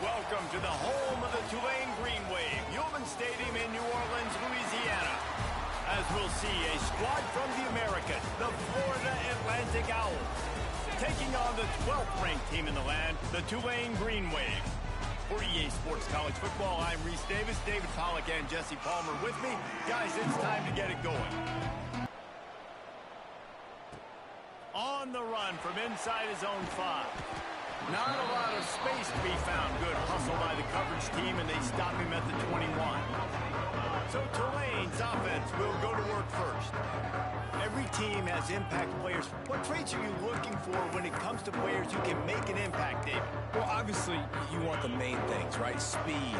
Welcome to the home of the Tulane Green Wave, Human Stadium in New Orleans, Louisiana. As we'll see a squad from the Americas, the Florida Atlantic Owls, taking on the 12th ranked team in the land, the Tulane Green Wave. For EA Sports College Football, I'm Reese Davis, David Pollack and Jesse Palmer with me. Guys, it's time to get it going. On the run from inside his own 5. Not a lot of space to be found. Good hustle by the coverage team, and they stop him at the 21. So Tulane's offense will go to work first. Every team has impact players. What traits are you looking for when it comes to players who can make an impact, David? Well, obviously, you want the main things, right? Speed,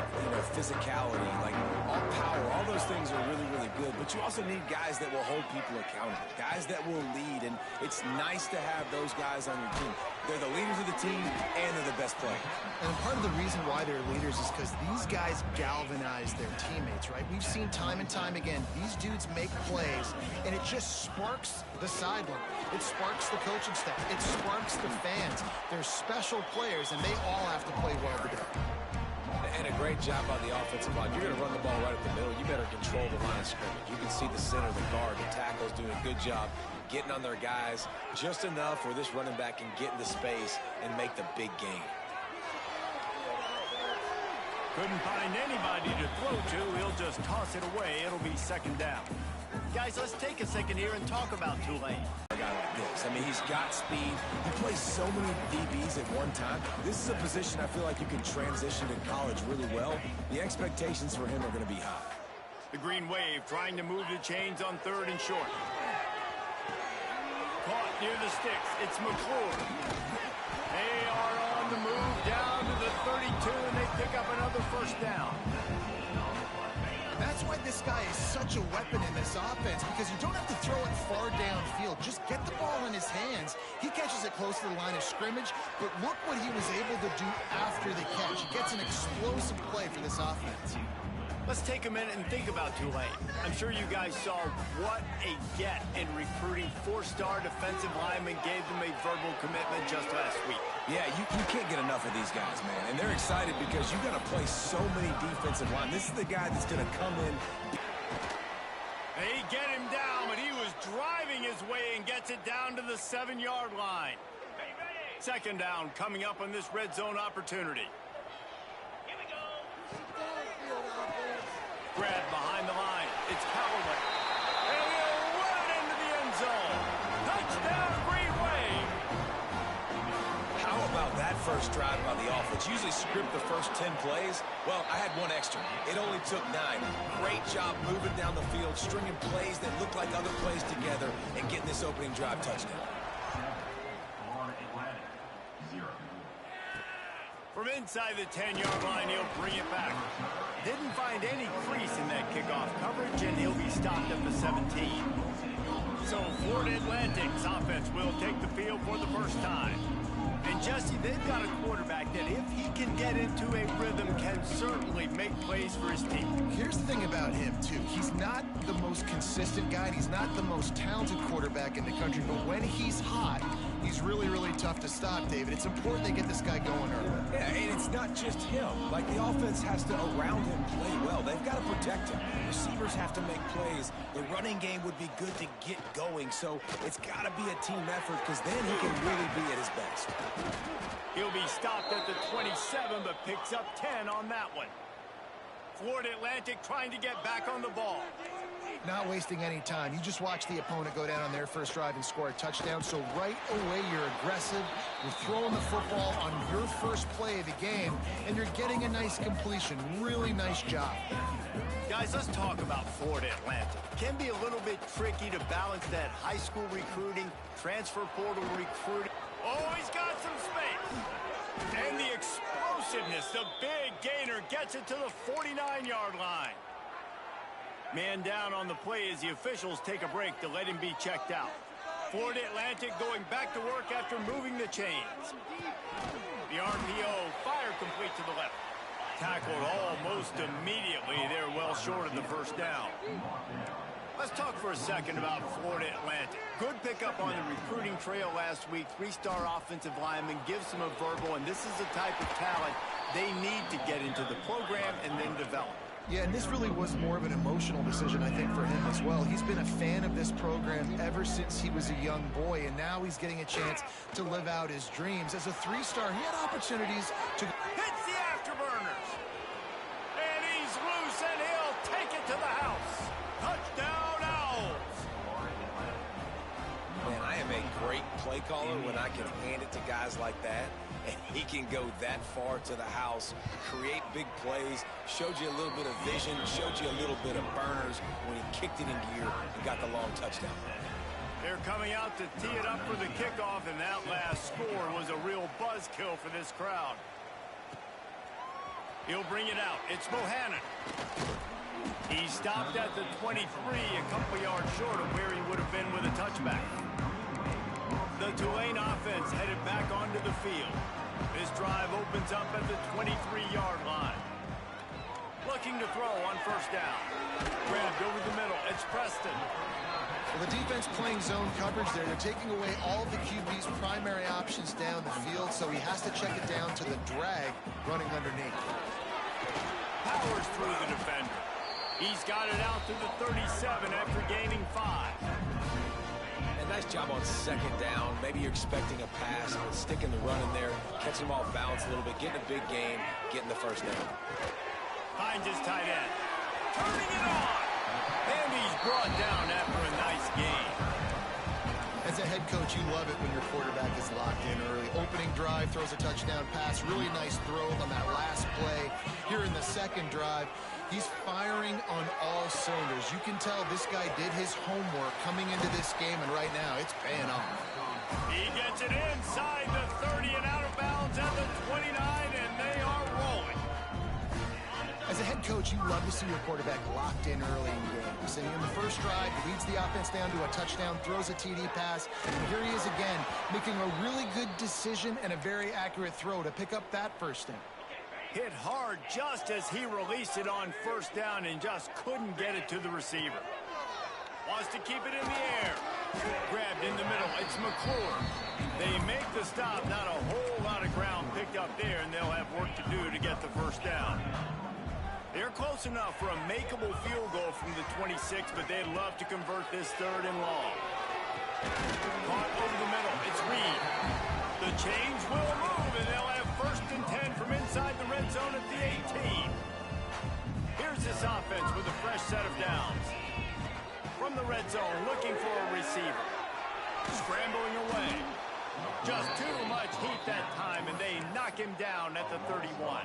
physicality, like all power, all those things are really, really good. But you also need guys that will hold people accountable, guys that will lead, and it's nice to have those guys on your team. They're the leaders of the team, and they're the best players. And part of the reason why they're leaders is because these guys galvanize their teammates, right? We've seen time and time again, these dudes make plays, and it just sparks the sideline. It sparks the coaching staff. It sparks the fans. They're special players, and they all have to play well today. And a great job on the offensive line. You're going to run the ball right at the middle. You better control the line of scrimmage. You can see the center, the guard, the tackles doing a good job getting on their guys just enough where this running back can get into space and make the big gain. Couldn't find anybody to throw to. He'll just toss it away. It'll be second down. Guys, let's take a second here and talk about Tulane. A guy like this. I mean, he's got speed. He plays so many DBs at one time. This is a position I feel like you can transition to college really well. The expectations for him are going to be high. The Green Wave trying to move the chains on 3rd and short. Caught near the sticks. It's McClure. They are on the move down to the 32, and they pick up another first down. That's why this guy is such a weapon in this offense, because you don't have to throw it far downfield. Just get the ball in his hands. He catches it close to the line of scrimmage, but look what he was able to do after the catch. He gets an explosive play for this offense. Let's take a minute and think about Tulane. I'm sure you guys saw what a get in recruiting. 4-star defensive linemen gave them a verbal commitment just last week. Yeah, you can't get enough of these guys, man. And they're excited because you got to play so many defensive line. This is the guy that's going to come in. They get him down, but he was driving his way and gets it down to the 7-yard line. Second down coming up on this red zone opportunity. Grab behind the line. It's Callaway. And he'll run it into the end zone. Touchdown, Green Wave. How about that first drive by the offense? Usually script the first 10 plays. Well, I had one extra. It only took 9. Great job moving down the field, stringing plays that look like other plays together, and getting this opening drive touchdown. From inside the 10-yard line, he'll bring it back. Didn't find any crease in that kickoff coverage, and he'll be stopped at the 17. So Florida Atlantic's offense will take the field for the first time. And Jesse, they've got a quarterback that, if he can get into a rhythm, can certainly make plays for his team. Here's the thing about him, too. He's not the most consistent guy. He's not the most talented quarterback in the country. But when he's hot, he's really, really tough to stop, David. It's important they get this guy going early. Yeah, and it's not just him. Like, the offense has to, around him, play well. They've got to protect him. Receivers have to make plays. The running game would be good to get going. So it's got to be a team effort, because then he can really be at his best. He'll be stopped at the 27, but picks up 10 on that one. Florida Atlantic trying to get back on the ball. Not wasting any time. You just watch the opponent go down on their first drive and score a touchdown. So right away, you're aggressive. You're throwing the football on your first play of the game, and you're getting a nice completion. Really nice job. Guys, let's talk about Florida Atlantic. It can be a little bit tricky to balance that high school recruiting, transfer portal recruiting. Oh, he's got some space. And the explosiveness, the big gainer gets it to the 49-yard line. Man down on the play as the officials take a break to let him be checked out. Florida Atlantic going back to work after moving the chains. The RPO fire complete to the left. Tackled almost immediately. They're well short of the first down. Let's talk for a second about Florida Atlantic. Good pickup on the recruiting trail last week. 3-star offensive lineman gives them a verbal, and this is the type of talent they need to get into the program and then develop. Yeah, and this really was more of an emotional decision, I think, for him as well. He's been a fan of this program ever since he was a young boy, and now he's getting a chance to live out his dreams. As a 3-star, he had opportunities to... Hits the afterburners. And he's loose, and he'll take it to the house. Touchdown, Owls. Man, I am a great play caller when I can hand it to guys like that. And he can go that far to the house, create big plays, showed you a little bit of vision, showed you a little bit of burners when he kicked it in gear and got the long touchdown. They're coming out to tee it up for the kickoff, and that last score was a real buzzkill for this crowd. He'll bring it out. It's Bohannon. He stopped at the 23, a couple yards short of where he would have been with a touchback. The Tulane offense headed back onto the field. This drive opens up at the 23-yard line. Looking to throw on first down. Grabbed over the middle. It's Preston. Well, the defense playing zone coverage there. They're taking away all of the QB's primary options down the field, so he has to check it down to the drag running underneath. Powers through the defender. He's got it out to the 37 after gaining 5. Nice job on second down. Maybe you're expecting a pass, but sticking the run in there, catching them off balance a little bit, getting a big gain, getting the first down. Finds his tight end. Turning it on. And he's brought down after a nice gain. As a head coach, you love it when your quarterback is locked in early. Opening drive, throws a touchdown pass. Really nice throw on that last play. Here in the second drive, he's firing on all cylinders. You can tell this guy did his homework coming into this game, and right now it's paying off. He gets it inside the 30 and out of bounds at the 29, and they are rolling. As a head coach, you love to see your quarterback locked in early in games. And in the first drive, he leads the offense down to a touchdown, throws a TD pass, and here he is again, making a really good decision and a very accurate throw to pick up that first down. Hit hard just as he released it on first down and just couldn't get it to the receiver. Wants to keep it in the air. Grabbed in the middle. It's McClure. They make the stop. Not a whole lot of ground picked up there, and they'll have work to do to get the first down. They're close enough for a makeable field goal from the 26, but they'd love to convert this third and long. Caught over the middle. It's Reed. The chains will move, and they'll have first and 10 from inside the red zone at the 18. Here's this offense with a fresh set of downs. From the red zone, looking for a receiver. Scrambling away. Just too much heat that time, and they knock him down at the 31.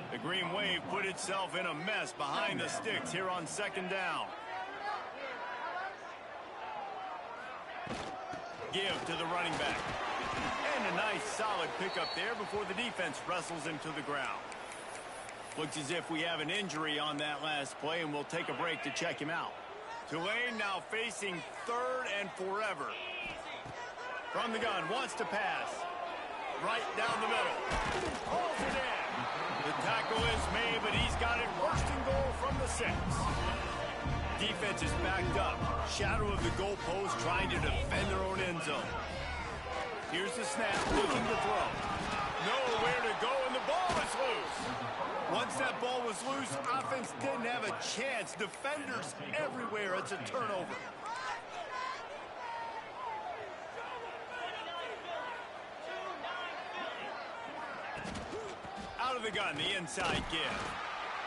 The Green Wave put itself in a mess behind the sticks here on second down. Give to the running back. And a nice solid pickup there before the defense wrestles him to the ground. Looks as if we have an injury on that last play, and we'll take a break to check him out. Tulane now facing third and forever. From the gun, wants to pass. Right down the middle. Pulls it in. The tackle is made, but he's got it first and goal from the 6. Defense is backed up. Shadow of the goalpost trying to defend their own end zone. Here's the snap, looking to throw. Nowhere to go, and the ball is loose. Once that ball was loose, offense didn't have a chance. Defenders everywhere. It's a turnover. Out of the gun, the inside give.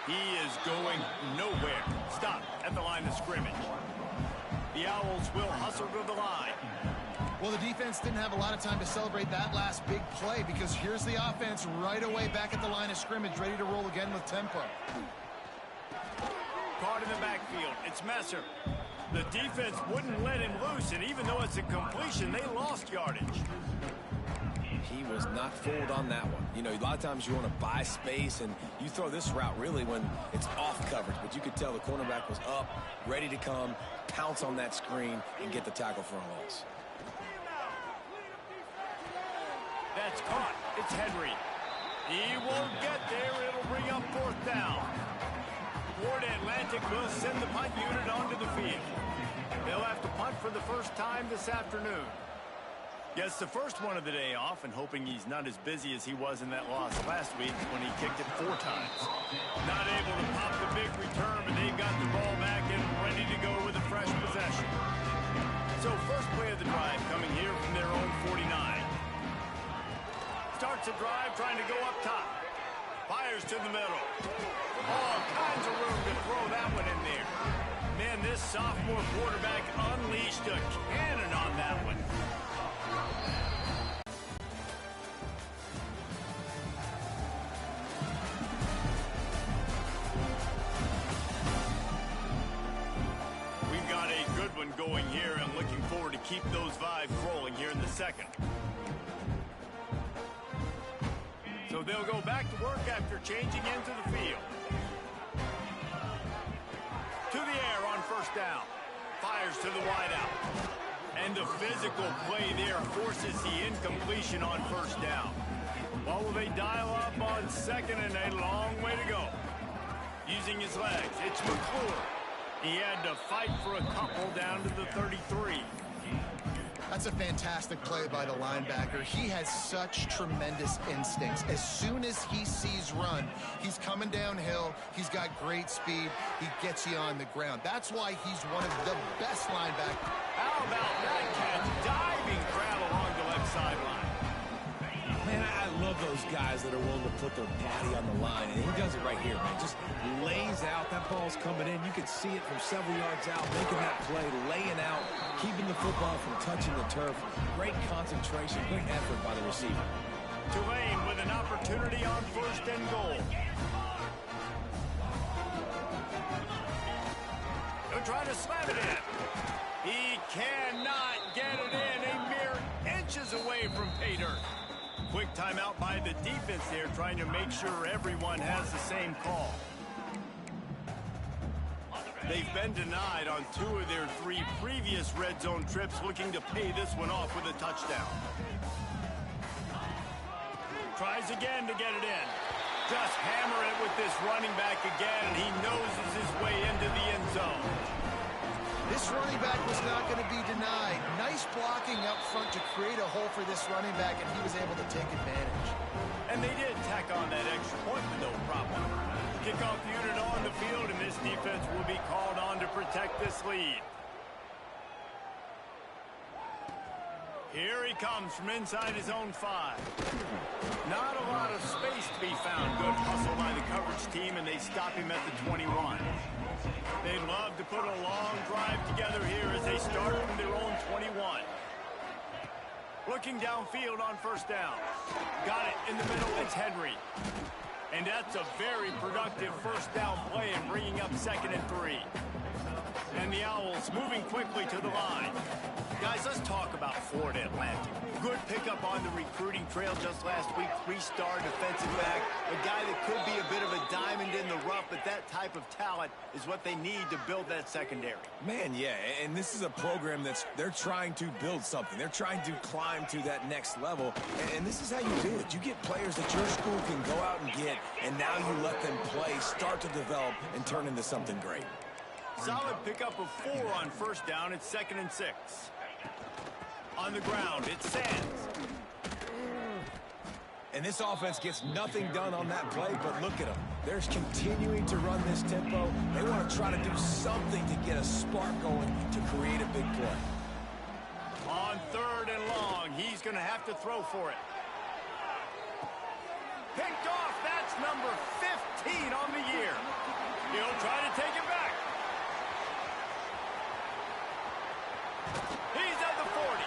He is going nowhere. Stop at the line of scrimmage. The Owls will hustle to the line. Well, the defense didn't have a lot of time to celebrate that last big play because here's the offense right away back at the line of scrimmage, ready to roll again with tempo. Caught in the backfield. It's Messer. The defense wouldn't let him loose, and even though it's a completion, they lost yardage. He was not fooled on that one. You know, a lot of times you want to buy space, and you throw this route really when it's off coverage. But you could tell the cornerback was up, ready to come, pounce on that screen, and get the tackle for a loss. That's caught. It's Henry. He won't get there. It'll bring up fourth down. Florida Atlantic will send the punt unit onto the field. They'll have to punt for the first time this afternoon. Gets the first one of the day off and hoping he's not as busy as he was in that loss last week when he kicked it 4 times. Not able to pop the big return, but they've got the ball back and ready to go with a fresh possession. So first play of the drive coming here from their own 49. Starts the drive trying to go up top. Fires to the middle. All kinds of room to throw that one in there. Man, this sophomore quarterback unleashed a cannon on that one. We've got a good one going here. I'm looking forward to keep those vibes rolling here in the second. So they'll go back to work after changing into the field. To the air on first down. Fires to the wideout. And the physical play there forces the incompletion on first down. What will they dial up on second and a long way to go? Using his legs, it's McClure. He had to fight for a couple down to the 33. That's a fantastic play by the linebacker. He has such tremendous instincts. As soon as he sees run, he's coming downhill. He's got great speed. He gets you on the ground. That's why he's one of the best linebackers. How about that catch? Diving grab along the left sideline. Man, I love those guys that are willing to put their body on the line, and he does it right here, man. Just lays out. That ball's coming in. You can see it from several yards out, making that play, laying out, keeping the football from touching the turf. Great concentration, great effort by the receiver. Tulane with an opportunity on first and goal. He'll try to slam it in. He cannot get it in. A mere inches away from pay dirt. Quick timeout by the defense there, trying to make sure everyone has the same call. They've been denied on 2 of their 3 previous red zone trips, looking to pay this one off with a touchdown. Tries again to get it in. Just hammer it with this running back again, and he noses his way into the end zone. This running back was not going to be denied. Nice blocking up front to create a hole for this running back, and he was able to take advantage. And they did tack on that extra point with no problem. Kickoff unit on the field, and this defense will be called on to protect this lead. Here he comes from inside his own 5. Not a lot of space to be found. Good hustle by the coverage team, and they stop him at the 21. They'd love to put a long drive together here as they start from their own 21. Looking downfield on first down. Got it in the middle. It's Henry. And that's a very productive first down play and bringing up second and 3. And the Owls moving quickly to the line. Guys, let's talk about Florida Atlantic. Good pickup on the recruiting trail just last week. 3-star defensive back. A guy that could be a bit of a diamond in the rough, but that type of talent is what they need to build that secondary. Man, yeah, and this is a program they're trying to build something. They're trying to climb to that next level, and this is how you do it. You get players that your school can go out and get, and now you let them play, start to develop, and turn into something great. Solid pickup of 4 on first down. It's second and 6. On the ground, it's Sands. And this offense gets nothing done on that play, but look at them. They're continuing to run this tempo. They want to try to do something to get a spark going to create a big play. On 3rd and long, he's going to have to throw for it. Picked off. That's number 15 on the year. He'll try to take it back. He's at the 40.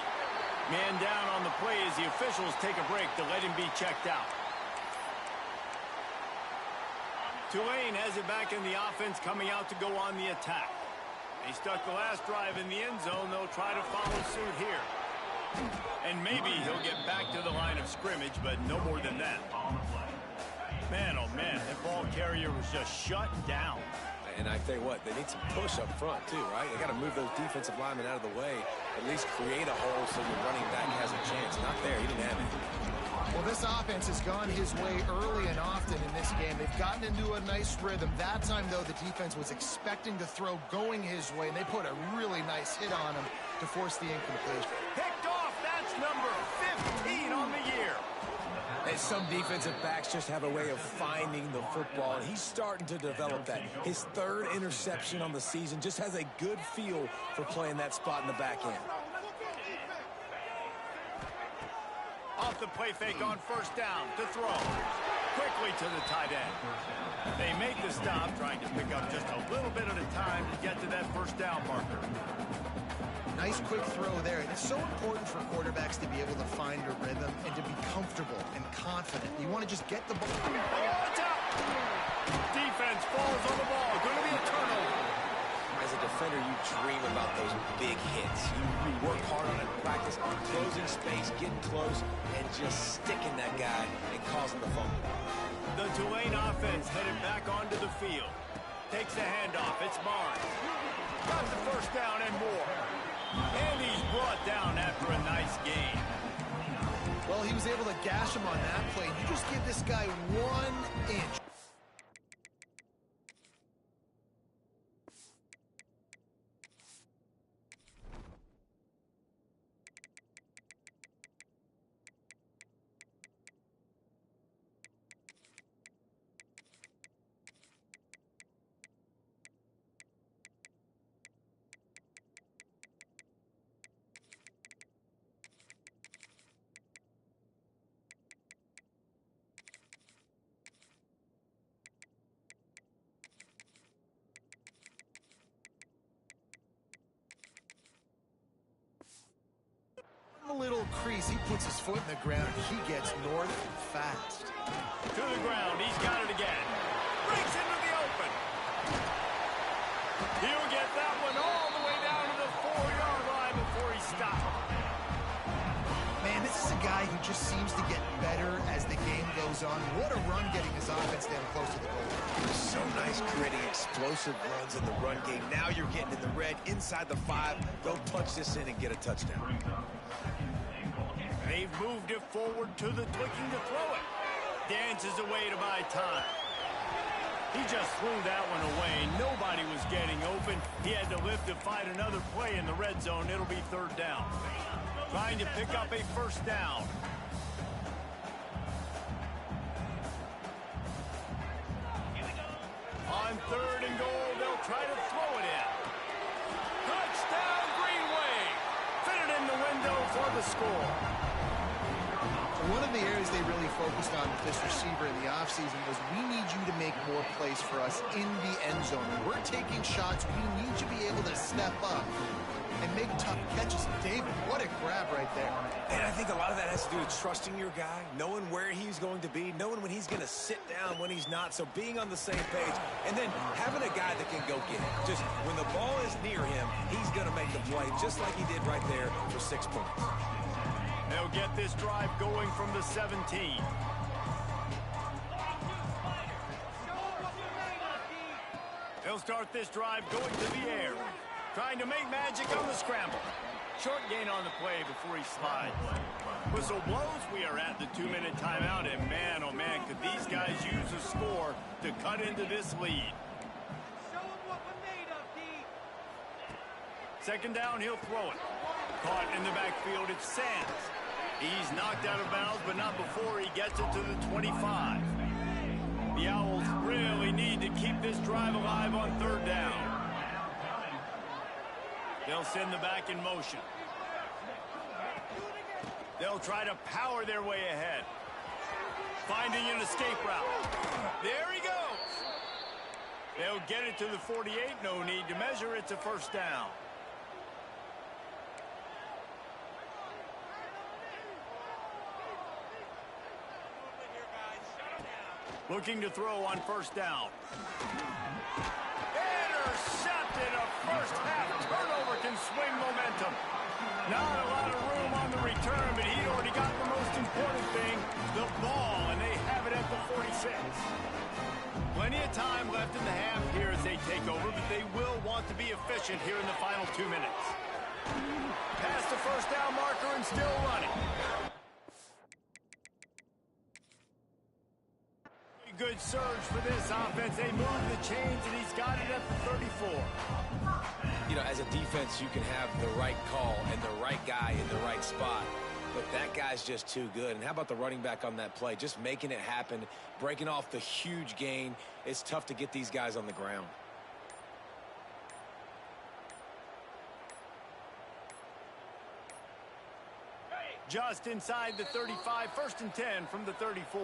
Man down on the play as the officials take a break to let him be checked out. Tulane has it back in the offense, coming out to go on the attack. They stuck the last drive in the end zone. They'll try to follow suit here. And maybe he'll get back to the line of scrimmage, but no more than that. Man, oh man, that ball carrier was just shut down. And I tell you what, they need some push up front too, right? They got to move those defensive linemen out of the way, at least create a hole so your running back has a chance. Not there, he didn't have it. Well, this offense has gone his way early and often in this game. They've gotten into a nice rhythm. That time, though, the defense was expecting the throw going his way, and they put a really nice hit on him to force the incompletion. Picked off. That's number 15 on the year. And some defensive backs just have a way of finding the football, and he's starting to develop that. His third interception on the season, just has a good feel for playing that spot in the back end. Off the play fake on first down to throw. Quickly to the tight end. They make the stop, trying to pick up just a little bit at a time to get to that first down marker. Nice quick throw there. And it's so important for quarterbacks to be able to find a rhythm and to be comfortable and confident. You want to just get the ball. Oh, it's out! Defense falls on the ball. Going to be a turnover. As a defender, you dream about those big hits. You work hard on it in practice, closing space, getting close, and just sticking that guy and causing the fumble. The Tulane offense headed back onto the field. Takes the handoff. It's Barnes. Got the first down and more. And he's brought down after a nice gain. Well, he was able to gash him on that play. You just give this guy 1 inch. A little crease, he puts his foot in the ground, and he gets north fast. To the ground, he's got it again. Breaks into the open. He'll get that one all the way down to the 4-yard line before he stops. Man, this is a guy who just seems to get better as the game goes on. What a run getting his offense down close to the goal. So nice creating explosive runs in the run game. Now you're getting in the red, inside the 5. Go punch this in and get a touchdown. They've moved it forward to the looking to throw it. Dances away to buy time. He just threw that one away. Nobody was getting open. He had to live to fight another play in the red zone. It'll be third down. Trying to pick up a first down. On third and goal, they'll try to throw it in. Touchdown, Greenway! Fit it in the window for the score. One of the areas they really focused on with this receiver in the offseason was we need you to make more plays for us in the end zone. When we're taking shots, we need you to be able to step up and make tough catches. David, what a grab right there. And I think a lot of that has to do with trusting your guy, knowing where he's going to be, knowing when he's going to sit down, when he's not. So being on the same page, and then having a guy that can go get it. Just when the ball is near him, he's going to make the play, just like he did right there for 6 points. They'll get this drive going from the 17. They'll start this drive going to the air. Trying to make magic on the scramble. Short gain on the play before he slides. Whistle blows. We are at the 2-minute timeout. And man, oh man, could these guys use a score to cut into this lead. Second down, he'll throw it. Caught in the backfield, it's Sands. He's knocked out of bounds, but not before he gets it to the 25. The Owls really need to keep this drive alive on third down. They'll send the back in motion. They'll try to power their way ahead. Finding an escape route. There he goes. They'll get it to the 48. No need to measure. It's a first down. Looking to throw on first down. Intercepted. A first half turnover can swing momentum. Not a lot of room on the return, but he'd already got the most important thing, the ball, and they have it at the 46. Plenty of time left in the half here as they take over, but they will want to be efficient here in the final 2 minutes. Past the first down marker and still running. good surge for this offense. They move the chains, and he's got it at the 34. You know, as a defense, you can have the right call and the right guy in the right spot. But that guy's just too good. And how about the running back on that play? Just making it happen, breaking off the huge gain. It's tough to get these guys on the ground. Just inside the 35, 1st and 10 from the 34.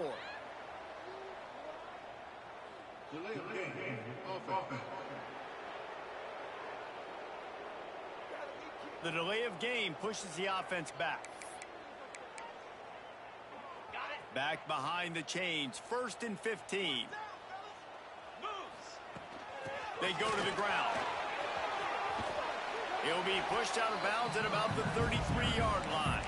The delay of game pushes the offense back. Back behind the chains, 1st and 15. They go to the ground. He'll be pushed out of bounds at about the 33-yard line.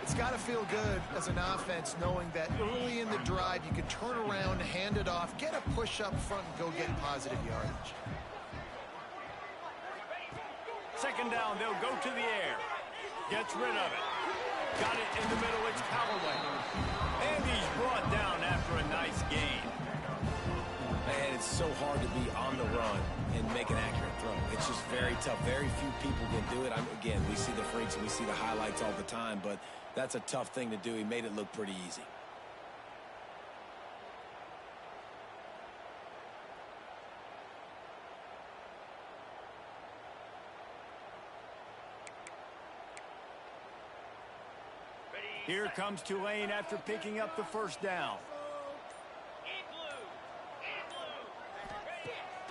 It's got to feel good as an offense knowing that early in the drive you can turn around, hand it off, get a push up front, and go get positive yardage. 2nd down, they'll go to the air. Gets rid of it. Got it in the middle, it's Callaway. And he's brought down after a nice gain. Man, it's so hard to be on the run and make an accurate throw. It's just very tough. Very few people can do it. Again, we see the freaks and we see the highlights all the time, but that's a tough thing to do. He made it look pretty easy. Here comes Tulane after picking up the 1st down.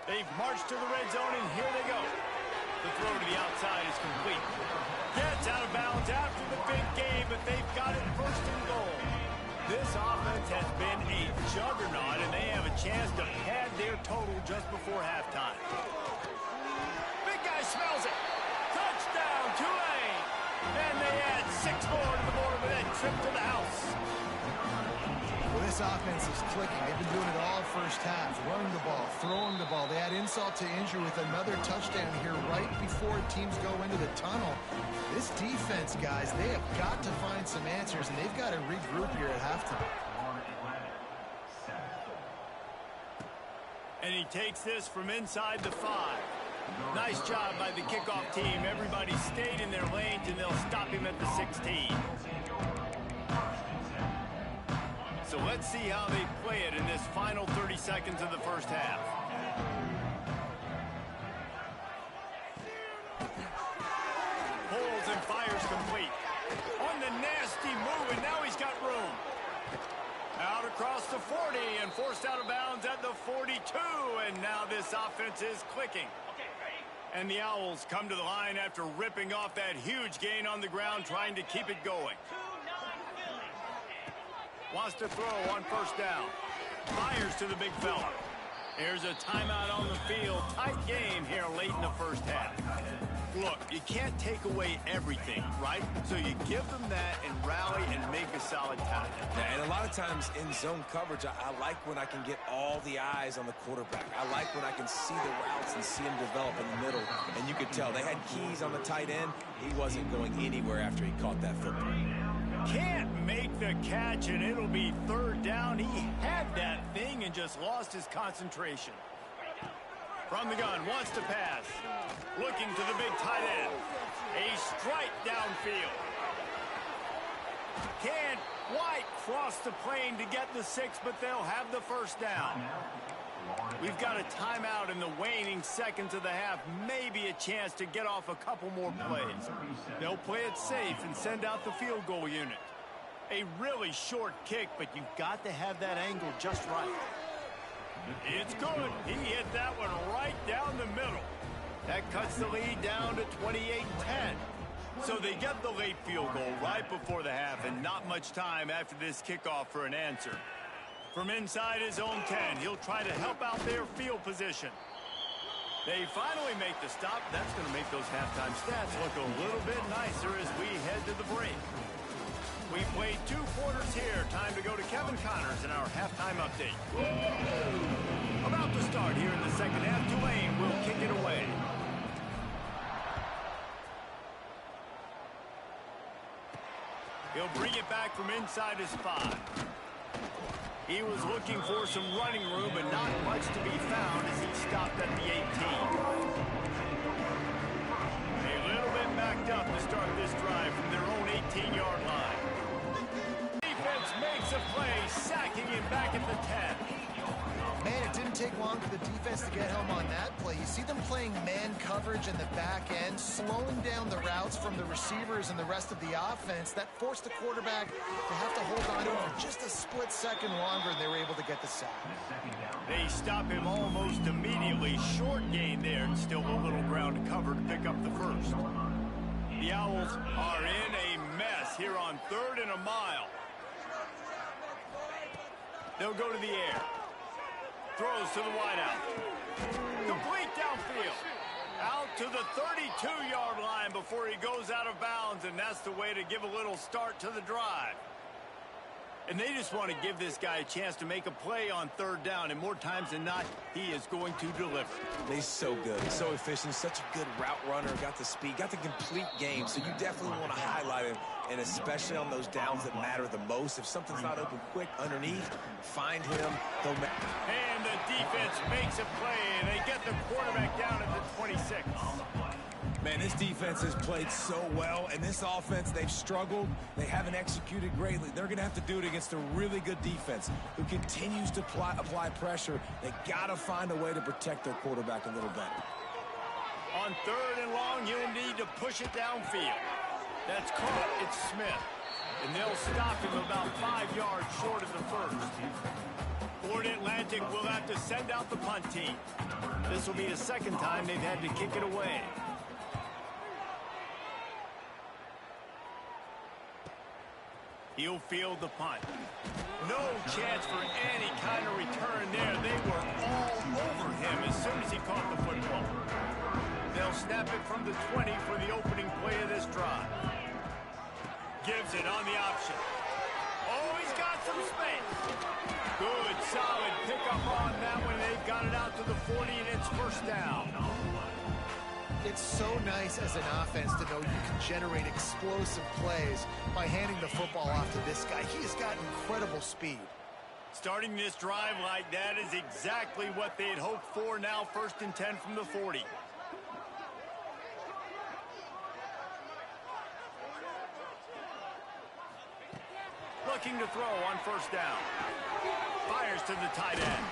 They've marched to the red zone, and here they go. The throw to the outside is complete. Gets out of bounds after the big game, but they've got it 1st and goal. This offense has been a juggernaut, and they have a chance to pad their total just before halftime. Big guy smells it. Touchdown, Tulane. And they add 6 more to the board with that trip to the house. Well, this offense is clicking. They've been doing it all 1st half, running the ball, throwing the ball. They add insult to injury with another touchdown here right before teams go into the tunnel. This defense, guys, they have got to find some answers, and they've got to regroup here at halftime. And he takes this from inside the 5. Nice job by the kickoff team. Everybody stayed in their lanes, and they'll stop him at the 16. So let's see how they play it in this final 30 seconds of the 1st half. Pulls and fires complete. On the nasty move, and now he's got room. Out across the 40 and forced out of bounds at the 42. And now this offense is clicking. And the Owls come to the line after ripping off that huge gain on the ground, trying to keep it going. Wants to throw on 1st down. Fires to the big fella. Here's a timeout on the field. Tight game here late in the 1st half. Look, you can't take away everything, right? So you give them that and rally and make a solid tackle. Yeah, and a lot of times in zone coverage, I like when I can get all the eyes on the quarterback. I like when I can see the routes and see him develop in the middle. And you could tell they had keys on the tight end. He wasn't going anywhere after he caught that football. Can't make the catch, and it'll be 3rd down. He had that thing and just lost his concentration. From the gun, wants to pass. Looking to the big tight end. A strike downfield. Can't quite cross the plane to get the 6, but they'll have the 1st down. We've got a timeout in the waning seconds of the half. Maybe a chance to get off a couple more plays. They'll play it safe and send out the field goal unit. A really short kick, but you've got to have that angle just right. It's good. He hit that one right down the middle. That cuts the lead down to 28-10. So they get the late field goal right before the half, and not much time after this kickoff for an answer. From inside his own 10, he'll try to help out their field position. They finally make the stop. That's going to make those halftime stats look a little bit nicer as we head to the break. We played 2 quarters here. Time to go to Kevin Connors in our halftime update. About to start here in the 2nd half. Tulane will kick it away. He'll bring it back from inside his 5. He was looking for some running room, but not much to be found as he stopped at the 18. A little bit backed up to start this drive from their own 18-yard line. Defense makes a play, sacking him back at the 10. Man, it didn't take long for the defense to get home on that play. You see them playing man coverage in the back end, slowing down the routes from the receivers and the rest of the offense. That forced the quarterback to have to hold on to him for just a split second longer, and they were able to get the sack. They stop him almost immediately. Short gain there, and still a little ground to cover to pick up the first. The Owls are in a mess here on 3rd and a mile. They'll go to the air. Throws to the wideout. Complete downfield. Out to the 32-yard line before he goes out of bounds, and that's the way to give a little start to the drive. And they just want to give this guy a chance to make a play on 3rd down, and more times than not, he is going to deliver. He's so good. He's so efficient. Such a good route runner. Got the speed. Got the complete game. So you definitely want to highlight him, and especially on those downs that matter the most. If something's not open quick underneath, find him. And the defense makes a play, and they get the quarterback down at the 26. Man, this defense has played so well, and this offense, they've struggled. They haven't executed greatly. They're going to have to do it against a really good defense who continues to apply pressure. They got to find a way to protect their quarterback a little better. On 3rd and long, you'll need to push it downfield. That's caught. It's Smith. And they'll stop him about 5 yards short of the first. Florida Atlantic will have to send out the punt team. This will be the second time they've had to kick it away. He'll field the punt. No chance for any kind of return there. They were all over him as soon as he caught the football. They'll snap it from the 20 for the opening play of this drive. Gives it on the option. Oh, he's got some space. Good, solid pickup on that one. They've got it out to the 40, and it's first down. It's so nice as an offense to know you can generate explosive plays by handing the football off to this guy. He has got incredible speed. Starting this drive like that is exactly what they had hoped for. Now 1st and 10 from the 40. Looking to throw on 1st down. Fires to the tight end.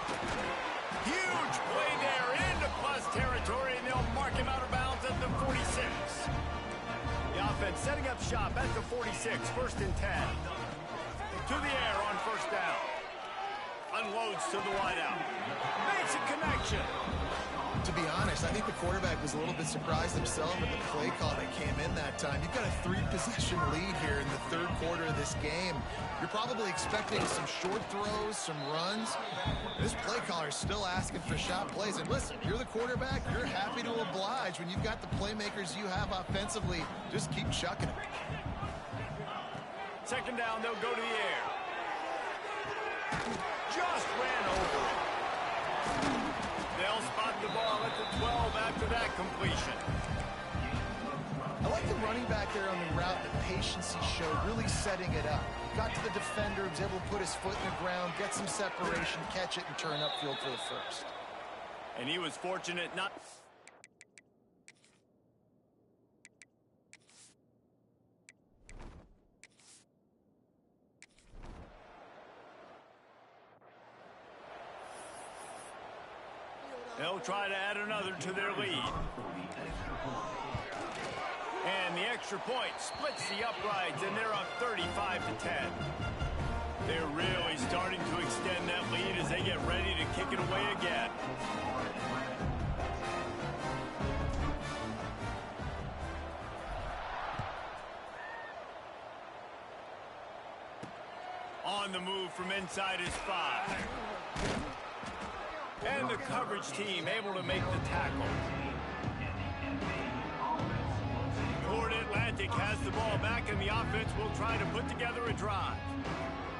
Huge play there into plus territory, and they'll mark him out of bounds at the 46. The offense setting up shop at the 46, 1st and 10. To the air on 1st down. Unloads to the wideout. Makes a connection. To be honest, I think the quarterback was a little bit surprised himself at the play call that came in that time. You've got a 3-possession lead here in the 3rd quarter of this game. You're probably expecting some short throws, some runs. This play caller is still asking for shot plays. And listen, you're the quarterback. You're happy to oblige when you've got the playmakers you have offensively. Just keep chucking it. 2nd down, they'll go to the air. Just ran over it. They'll spot the ball at the 12 after that completion. I like the running back there on the route, the patience he showed, really setting it up. Got to the defender, was able to put his foot in the ground, get some separation, catch it, and turn upfield for the first. And he was fortunate not... They'll try to add another to their lead. And the extra point splits the uprights, and they're up 35-10. They're really starting to extend that lead as they get ready to kick it away again. On the move from inside his 5. And the coverage team able to make the tackle. Florida Atlantic has the ball back, and the offense will try to put together a drive.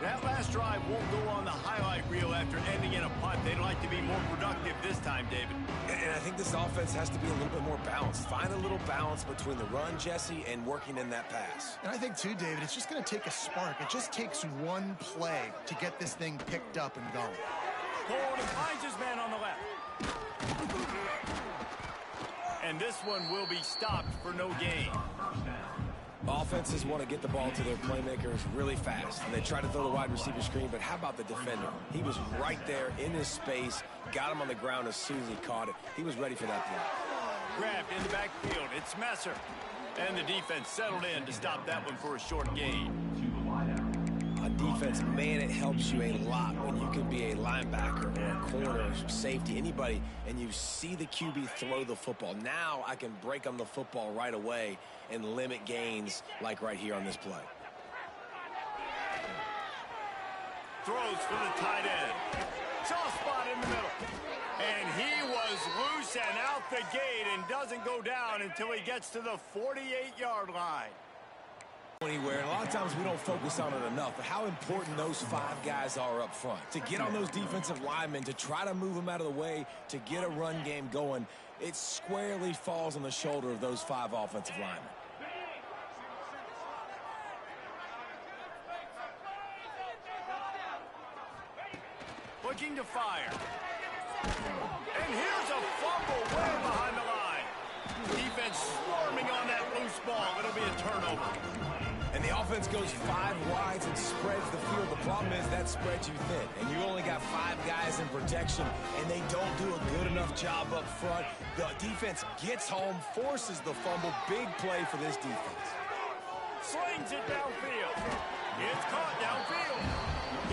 That last drive won't go on the highlight reel after ending in a punt. They'd like to be more productive this time, David. And I think this offense has to be a little bit more balanced. Find a little balance between the run, Jesse, and working in that pass. And I think, too, David, it's just going to take a spark. It just takes one play to get this thing picked up and going. Hold and finds his man on the left. And this one will be stopped for no gain. Offenses want to get the ball to their playmakers really fast, and they try to throw the wide receiver screen, but how about the defender? He was right there in his space, got him on the ground as soon as he caught it. He was ready for that play. Grabbed in the backfield. It's Messer. And the defense settled in to stop that one for a short gain. On defense, man, it helps you a lot when you can be a linebacker or a corner or safety, anybody, and you see the QB throw the football. Now I can break on the football right away and limit gains like right here on this play. Throws for the tight end. Soft spot in the middle. And he was loose and out the gate and doesn't go down until he gets to the 48-yard line. Anywhere, and a lot of times we don't focus on it enough, but how important those 5 guys are up front. To get on those defensive linemen, to try to move them out of the way, to get a run game going, it squarely falls on the shoulder of those 5 offensive linemen. Looking to fire. And here's a fumble way behind the line. Defense swarming on that loose ball. It'll be a turnover. And the offense goes 5 wides and spreads the field. The problem is that spreads you thin, and you only got 5 guys in protection, and they don't do a good enough job up front. The defense gets home, forces the fumble. Big play for this defense. Slings it downfield. It's caught downfield.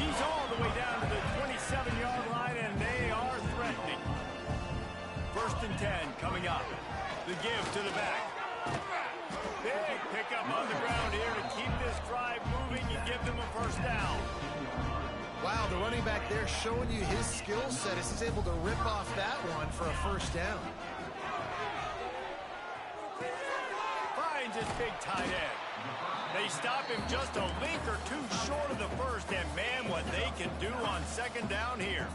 He's all the way down to the 27-yard line, and they are threatening. 1st and 10 coming up. The give to the back. Big pickup on the ground here to keep this drive moving and give them a 1st down. Wow, the running back there showing you his skill set as he's able to rip off that one for a 1st down. Finds his big tight end. They stop him just a length or 2 short of the 1st, and man, what they can do on 2nd down here.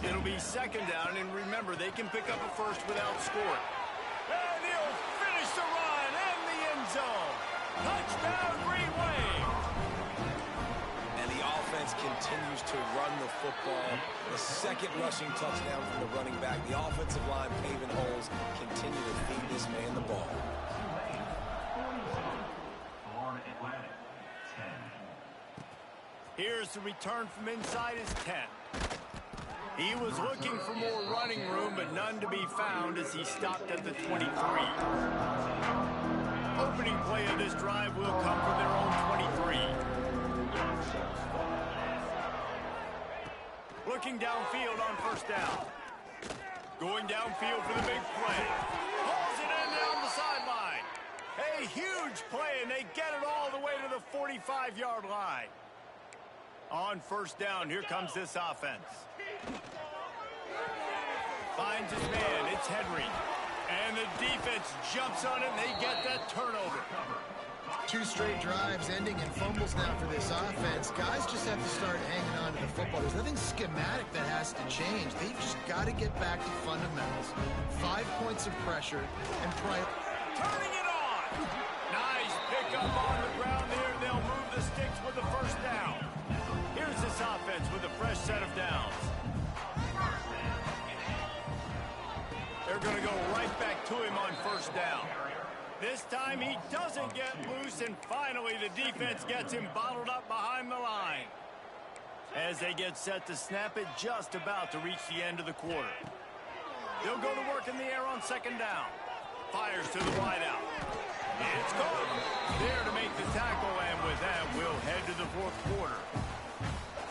It'll be 2nd down, and remember, they can pick up a 1st without scoring. And he'll finish the run in the end zone. Touchdown, Green Wave. And the offense continues to run the football. The 2nd rushing touchdown from the running back. The offensive line paving holes, continue to feed this man the ball. Here's the return from inside his 10. He was looking for more running room, but none to be found as he stopped at the 23. Opening play of this drive will come from their own 23. Looking downfield on 1st down. Going downfield for the big play. Hauls it in down the sideline. A huge play, and they get it all the way to the 45-yard line. On 1st down, here comes this offense. Finds his man, it's Henry. And the defense jumps on it, and they get that turnover. 2 straight drives ending in fumbles now for this offense. Guys just have to start hanging on to the football. There's nothing schematic that has to change. They've just got to get back to fundamentals. 5 points of pressure and turning it on. Nice pickup on the ground there. They'll move the sticks with the 1st down. Here's this offense with a fresh set of downs. They're going to go right back to him on 1st down. This time he doesn't get loose, and finally the defense gets him bottled up behind the line. As they get set to snap it, just about to reach the end of the quarter. They'll go to work in the air on 2nd down. Fires to the wideout. It's caught. There to make the tackle, and with that, we'll head to the 4th quarter.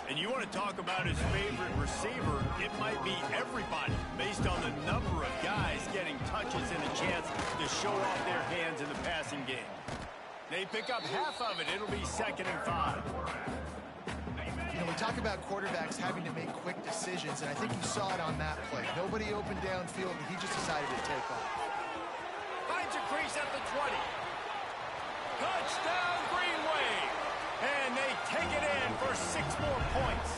And you want to talk about his favorite receiver, it might be everybody, based on the number of guys getting touches and a chance to show off their hands in the passing game. They pick up half of it. It'll be 2nd and 5. You know, we talk about quarterbacks having to make quick decisions, and I think you saw it on that play. Nobody opened downfield, and he just decided to take off. Finds a crease at the 20. Touchdown, Green Wave. And they take it in for 6 more points.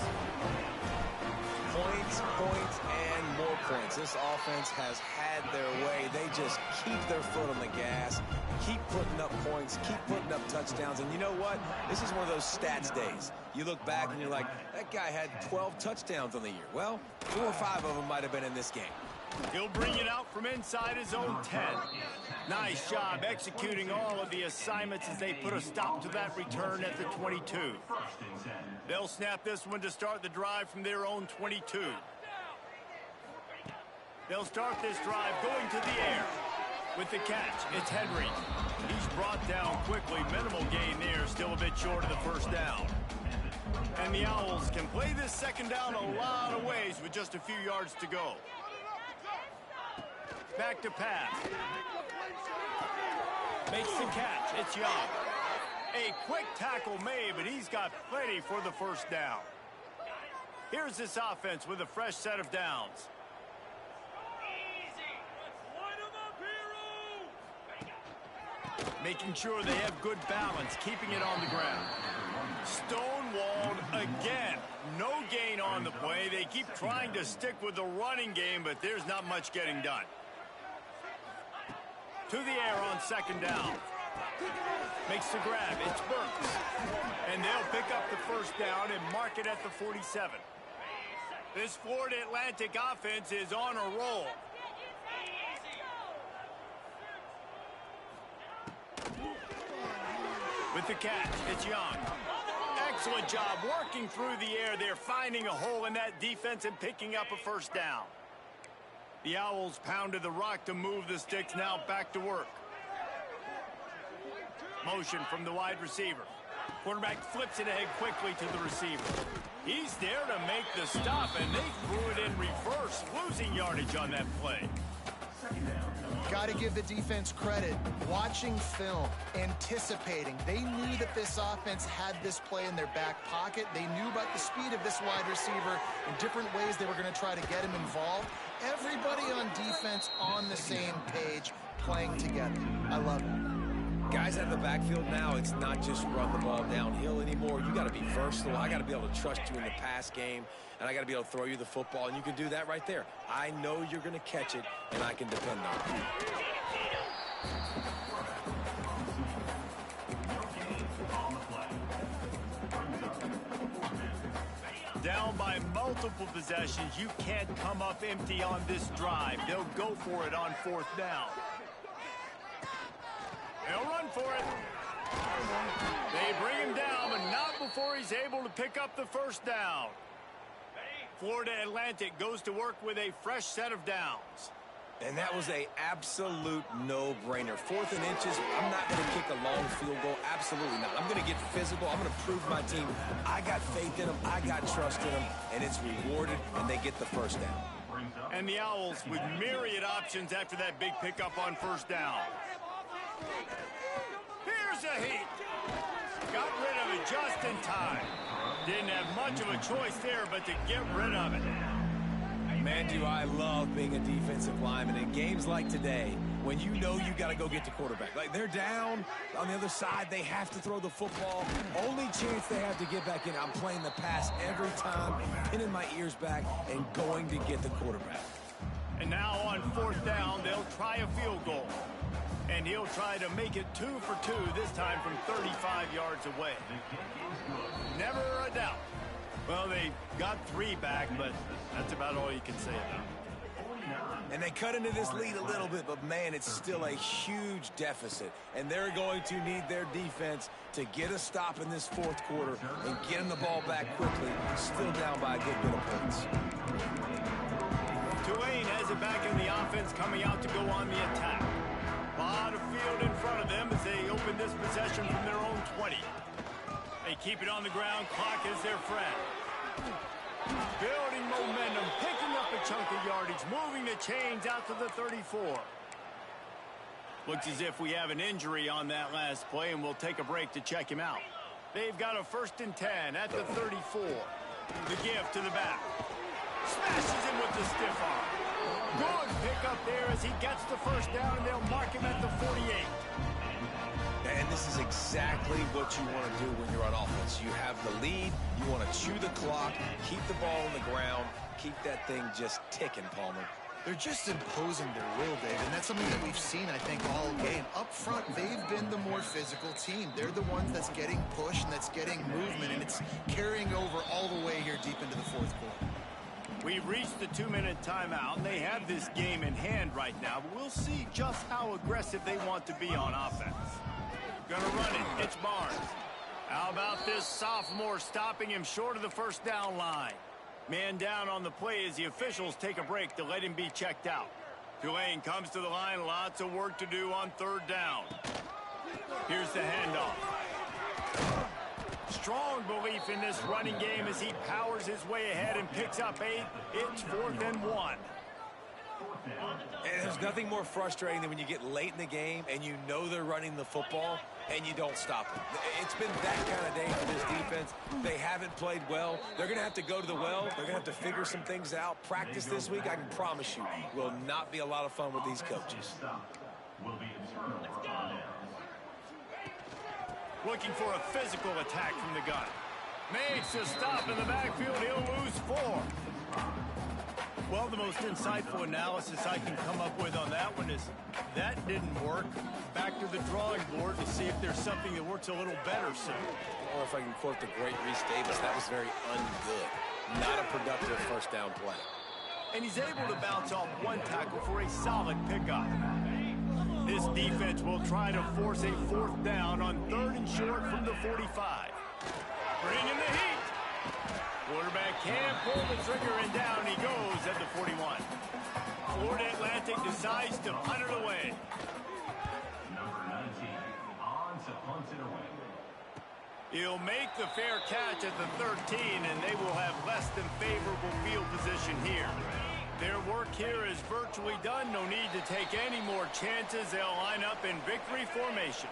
Points, points, and more points. This offense has had their way. They just keep their foot on the gas, keep putting up points, keep putting up touchdowns. And you know what? This is one of those stats days. You look back and you're like, that guy had 12 touchdowns on the year. Well, 4 or 5 of them might have been in this game. He'll bring it out from inside his own 10. Nice job executing all of the assignments as they put a stop to that return at the 22. They'll snap this one to start the drive from their own 22. They'll start this drive going to the air. With the catch, it's Henry. He's brought down quickly. Minimal gain there, still a bit short of the first down. And the Owls can play this second down a lot of ways with just a few yards to go. Back to pass. Makes the catch. It's Young. A quick tackle made, but he's got plenty for the first down. Here's this offense with a fresh set of downs. Making sure they have good balance, keeping it on the ground. Stonewalled again. No gain on the play. They keep trying to stick with the running game, but there's not much getting done. To the air on second down. Makes the grab. It's Burks. And they'll pick up the first down and mark it at the 47. This Florida Atlantic offense is on a roll. With the catch, it's Young. Excellent job working through the air. They're finding a hole in that defense and picking up a first down. The Owls pounded the rock to move the sticks. Now back to work. Motion from the wide receiver. Quarterback flips it ahead quickly to the receiver. He's there to make the stop, and they threw it in reverse, losing yardage on that play. Got to give the defense credit. Watching film, anticipating. They knew that this offense had this play in their back pocket. They knew about the speed of this wide receiver in different ways they were going to try to get him involved. Everybody on defense on the same page, playing together. I love it. Guys out of the backfield now, it's not just run the ball downhill anymore. You got to be versatile. I got to be able to trust you in the pass game, and I got to be able to throw you the football, and you can do that right there. I know you're going to catch it, and I can depend on it. Down by multiple possessions, you can't come up empty on this drive. They'll go for it on fourth down. They'll run for it. They bring him down, but not before he's able to pick up the first down. Florida Atlantic goes to work with a fresh set of downs. And that was an absolute no-brainer. 4th and inches, I'm not going to kick a long field goal. Absolutely not. I'm going to get physical. I'm going to prove my team. I got faith in them. I got trust in them. And it's rewarded, and they get the first down. And the Owls with myriad options after that big pickup on first down. Here's a heat. Got rid of it just in time. Didn't have much of a choice there, but to get rid of it. Man, do I love being a defensive lineman. In games like today, when you know you got to go get the quarterback. Like, they're down on the other side. They have to throw the football. Only chance they have to get back in. I'm playing the pass every time, pinning my ears back, and going to get the quarterback. And now on fourth down, they'll try a field goal. And he'll try to make it 2 for 2, this time from 35 yards away. Never a doubt. Well, they got 3 back, but that's about all you can say about it. And they cut into this lead a little bit, but, man, it's still a huge deficit. And they're going to need their defense to get a stop in this fourth quarter and get the ball back quickly, still down by a good bit of points. Tulane has it back in the offense, coming out to go on the attack. A lot of field in front of them as they open this possession from their own 20. They keep it on the ground. Clock is their friend. Building momentum, picking up a chunk of yardage, moving the chains out to the 34. Looks as if we have an injury on that last play, and we'll take a break to check him out. They've got a 1st and 10 at the 34. The give to the back. Smashes him with the stiff arm. Good pick up there as he gets the first down, and they'll mark him at the 48. And this is exactly what you want to do when you're on offense. You have the lead, you want to chew the clock, keep the ball on the ground, keep that thing just ticking, Palmer. They're just imposing their will, Dave, and that's something that we've seen, I think, all game. Up front, they've been the more physical team. They're the ones that's getting pushed and that's getting movement, and it's carrying over all the way here deep into the fourth quarter. We've reached the 2-minute timeout, and they have this game in hand right now, but we'll see just how aggressive they want to be on offense. Gonna run it. It's Barnes. How about this sophomore stopping him short of the first down line? Man down on the play as the officials take a break to let him be checked out. Tulane comes to the line. Lots of work to do on third down. Here's the handoff. Strong belief in this running game as he powers his way ahead and picks up 8. It's 4th and 1. And there's nothing more frustrating than when you get late in the game and you know they're running the football and you don't stop them. It's been that kind of day for this defense. They haven't played well. They're going to have to go to the well. They're going to have to figure some things out. Practice this week, I can promise you, will not be a lot of fun with these coaches. Looking for a physical attack from the gun. Makes a stop in the backfield. He'll lose 4. Well, the most insightful analysis I can come up with on that one is that didn't work. Back to the drawing board to see if there's something that works a little better soon. Or if I can quote the great Reese Davis, that was very ungood. Not a productive first down play. And he's able to bounce off one tackle for a solid pickup. This defense will try to force a 4th down on 3rd and short from the 45. Bringing the heat. Quarterback can't pull the trigger, and down he goes at the 41. Florida Atlantic decides to punt it away. Number 19 on to punt it away. He'll make the fair catch at the 13, and they will have less than favorable field position here. Their work here is virtually done. No need to take any more chances. They'll line up in victory formation.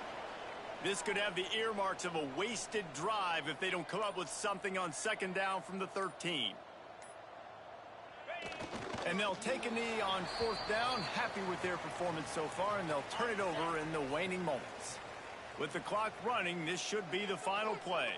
This could have the earmarks of a wasted drive if they don't come up with something on 2nd down from the 13. And they'll take a knee on 4th down, happy with their performance so far, and they'll turn it over in the waning moments. With the clock running, this should be the final play.